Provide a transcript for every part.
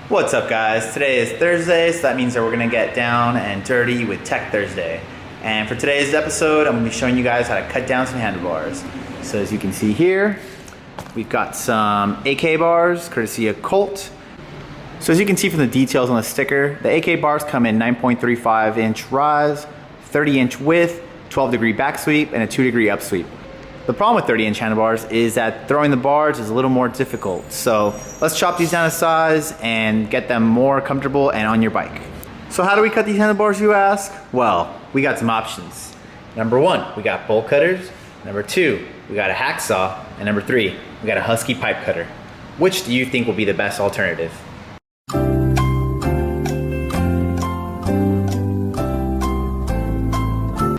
What's up, guys? Today is Thursday, so that means that we're gonna get down and dirty with Tech Thursday. And for today's episode, I'm gonna be showing you guys how to cut down some handlebars. So as you can see here, we've got some AK bars, courtesy of Colt. So as you can see from the details on the sticker, the AK bars come in 9.35 inch rise, 30 inch width, 12 degree back sweep, and a 2 degree up sweep. The problem with 30 inch handlebars is that throwing the bars is a little more difficult. So let's chop these down to size and get them more comfortable and on your bike. So how do we cut these handlebars, you ask? Well, we got some options. Number one, we got bolt cutters. Number two, we got a hacksaw. And number three, we got a Husky pipe cutter. Which do you think will be the best alternative?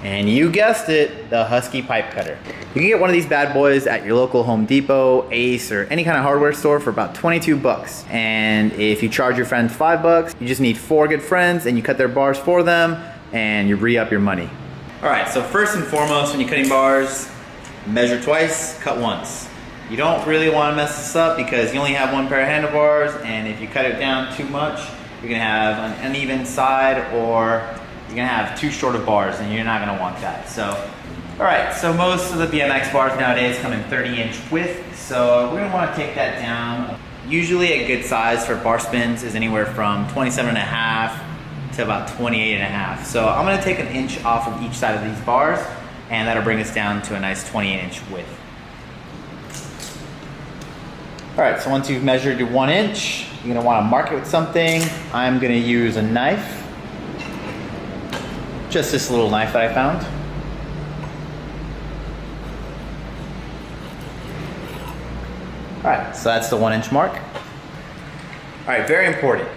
And you guessed it, the Husky pipe cutter. You can get one of these bad boys at your local Home Depot, Ace, or any kind of hardware store for about 22 bucks. And if you charge your friends 5 bucks, you just need 4 good friends and you cut their bars for them and you re-up your money. All right, so first and foremost, when you're cutting bars, measure twice, cut once. You don't really want to mess this up because you only have one pair of handlebars, and if you cut it down too much, you're gonna have an uneven side, or you're gonna have too short of bars, and you're not gonna want that. So, all right, so most of the BMX bars nowadays come in 30-inch width, so we're gonna wanna take that down. Usually a good size for bar spins is anywhere from 27.5 to about 28.5. So I'm gonna take an inch off of each side of these bars, and that'll bring us down to a nice 28-inch width. All right, so once you've measured your 1 inch, you're gonna wanna mark it with something. I'm gonna use a knife. Just this little knife that I found. All right, so that's the 1 inch mark. All right, very important.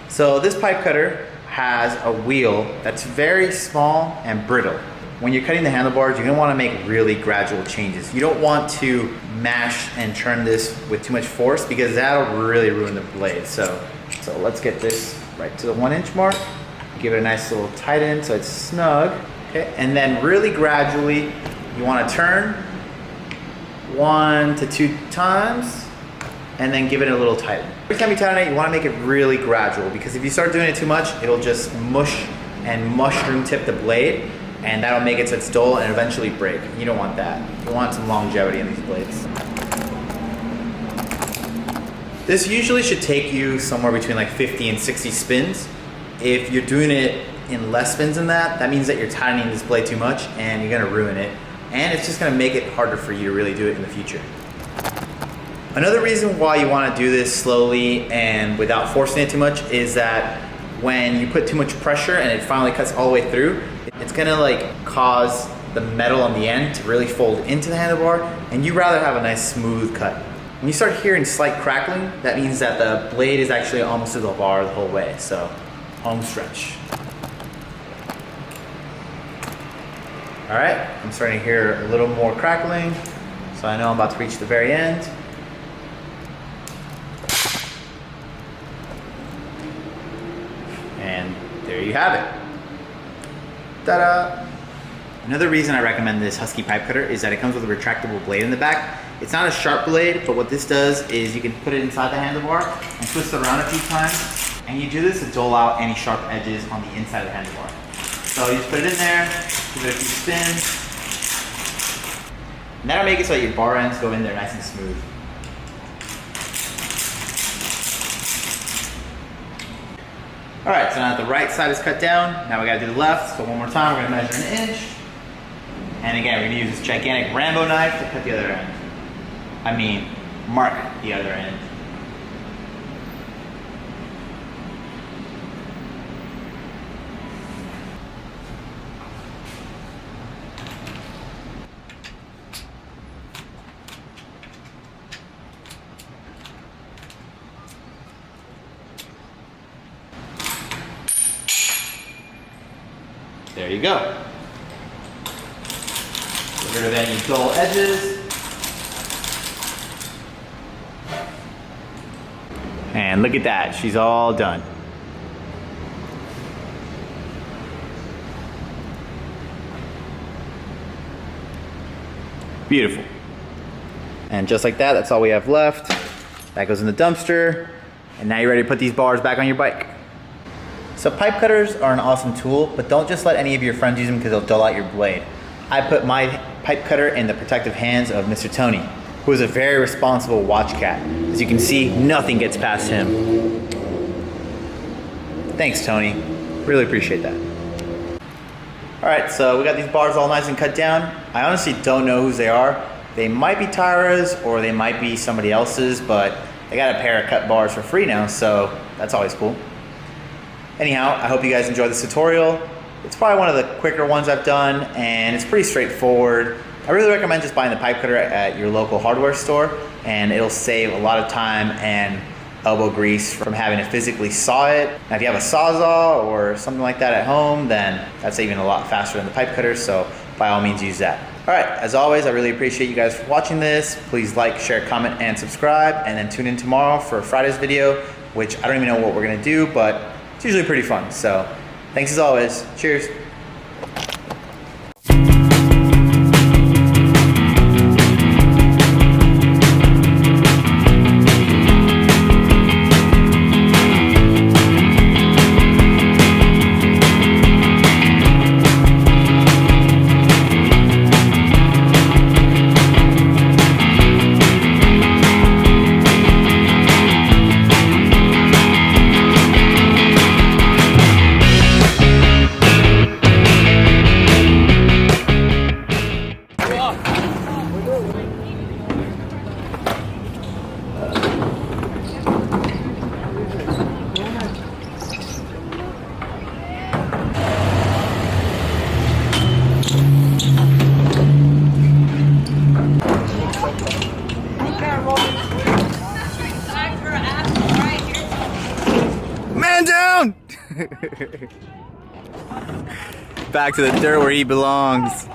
So this pipe cutter has a wheel that's very small and brittle. When you're cutting the handlebars, you're gonna wanna make really gradual changes. You don't want to mash and turn this with too much force because that'll really ruin the blade. So let's get this right to the 1 inch mark. Give it a nice little tighten so it's snug. Okay, and then really gradually, you wanna turn 1 to 2 times and then give it a little tighten. Every time you tighten it, you wanna make it really gradual because if you start doing it too much, it'll just mush and mushroom tip the blade, and that'll make it so it's dull and eventually break. You don't want that. You want some longevity in these blades. This usually should take you somewhere between like 50 and 60 spins. If you're doing it in less spins than that, that means that you're tightening this blade too much and you're gonna ruin it. And it's just gonna make it harder for you to really do it in the future. Another reason why you wanna do this slowly and without forcing it too much is that when you put too much pressure and it finally cuts all the way through, it's gonna like cause the metal on the end to really fold into the handlebar, and you'd rather have a nice smooth cut. When you start hearing slight crackling, that means that the blade is actually almost to the bar the whole way, so home stretch. All right, I'm starting to hear a little more crackling, so I know I'm about to reach the very end. And there you have it. Ta-da! Another reason I recommend this Husky pipe cutter is that it comes with a retractable blade in the back. It's not a sharp blade, but what this does is you can put it inside the handlebar and twist it around a few times, and you do this to dole out any sharp edges on the inside of the handlebar. So you just put it in there, give it a few spins, and that'll make it so that your bar ends go in there nice and smooth. All right, so now that the right side is cut down, now we gotta do the left. So one more time, we're gonna measure an inch. And again, we're gonna use this gigantic Rambo knife to cut the other end. I mean, mark the other end. There you go. Get rid of any dull edges. And look at that, she's all done. Beautiful. And just like that, that's all we have left. That goes in the dumpster. And now you're ready to put these bars back on your bike. So pipe cutters are an awesome tool, but don't just let any of your friends use them because they'll dull out your blade. I put my pipe cutter in the protective hands of Mr. Tony, who is a very responsible watch cat. As you can see, nothing gets past him. Thanks, Tony. Really appreciate that. All right, so we got these bars all nice and cut down. I honestly don't know whose they are. They might be Tyra's or they might be somebody else's, but they got a pair of cut bars for free now, so that's always cool. Anyhow, I hope you guys enjoyed this tutorial. It's probably one of the quicker ones I've done, and it's pretty straightforward. I really recommend just buying the pipe cutter at your local hardware store, and it'll save a lot of time and elbow grease from having to physically saw it. Now, if you have a Sawzall or something like that at home, then that's even a lot faster than the pipe cutter, so by all means use that. All right, as always, I really appreciate you guys for watching this. Please like, share, comment, and subscribe, and then tune in tomorrow for Friday's video, which I don't even know what we're gonna do, but it's usually pretty fun. So thanks as always. Cheers. Man down! Back to the dirt where he belongs.